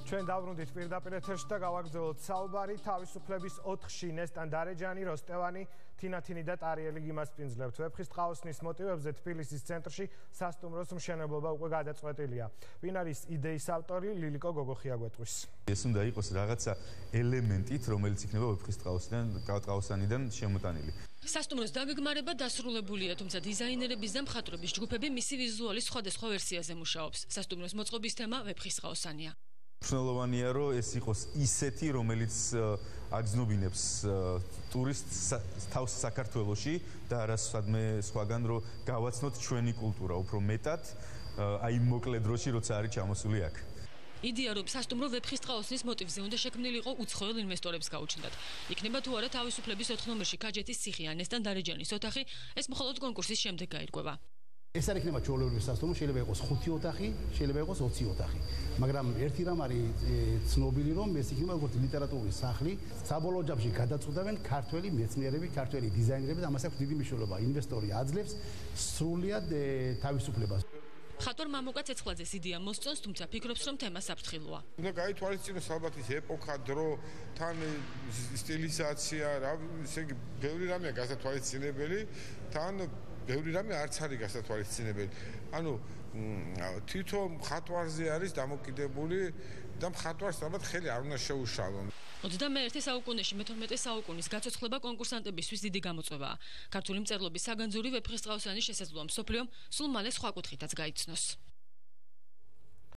ჩვენ დავბრუნდით პირდაპირ ეთერში და გავაგრძელოთ საუბარი თავისუფლების 4 შინესთან დარეჯანი, როსტევანი, თინათინი და ტარიელი გიმასპინძლებთ. ვეფხისტყაოსნის მოტივებზე თბილისის ცენტრში სასტუმროს მშენებლობა უკვე გადაწყვეტილია. ვინ არის იდეის ავტორი? ლილიკო გოგოხია გვეტყვის. ეს უნდა იყოს რაღაცა ელემენტით, რომელიც იქნება ვეფხისტყაოსანიდან შემოტანილი. სასტუმროს დაგეგმარება დასრულებულია, თუმცა დიზაინერების და მხატვრების ჯგუფები მისი ვიზუალის სხვადასხვა ვერსიაზე მუშაობს. სასტუმროს მოწყობის თემა ვეფხისტყაოსანია. მნიშვნელოვანია, რომ ეს იყოს ისეთი, რომელიც აგზნობინებს ტურისტს თავს საქართველოში და არასვადმე სხვაგან, რომ გავაცნოთ ჩვენი კულტურა უფრო მეტად, აი მოკლე დროში, როცა არის ჩამოსული აქ. იდეა, რომ სასტუმრო ვეფხისტყაოსნის მოტივზე უნდა შექმნილიყო უცხოელ ინვესტორებს გაუჩნდათ. იქნება თუ არა თავისუფლების 4 ნომერში კაჯეთის ციხე ან ესთან დარეჯანის ოთახი, ეს მხოლოდ კონკურსის შემდეგ გაირკვევა. ეს არ იქნება ჩვეულებრივი სასტუმრო, შეიძლება იყოს 5 ოთახი, შეიძლება იყოს 20 ოთახი. მაგრამ ერთი რამ არის ცნობილი, რომ ეს იქნება როგორც ლიტერატურის სახლი, საბოლოო ჯამში გადაწყვეტავენ ქართველი მეცნიერები, ქართველი დიზაინერები და ამას აქვს დიდი მნიშვნელობა. ინვესტორი აძლევს სრულად თავისუფლებას. მხატვარ მამუკა ცეცხლაძეს იდეა მოსწონს, თუმცა ფიქრობს, რომ თემა საფრთხილოა. უნდა გაითვალისწინოს ალბათ ის ეპოქა, დრო, თან სტილიზაცია, ესე იგი, ბევრი რამეა გასათვალისწინებელი, თან ბევრი რამე არც არის გასათვალისწინებელი. ანუ თვითონ მხატვარზე არის დამოკიდებული და მხატვარს ალბათ ხელი არ უნდა შეუშალონ. 21 საუკუნეში მე-12 საუკუნის გაცოცხლება კონკურსანტებისთვის დიდი გამოწვევაა. ქართული მწერლობის საგანძური ვეფხისტყაოსანის შესაძლოა მსოფლიომ სულ მალე სხვა კუთხითაც გაიცნოს.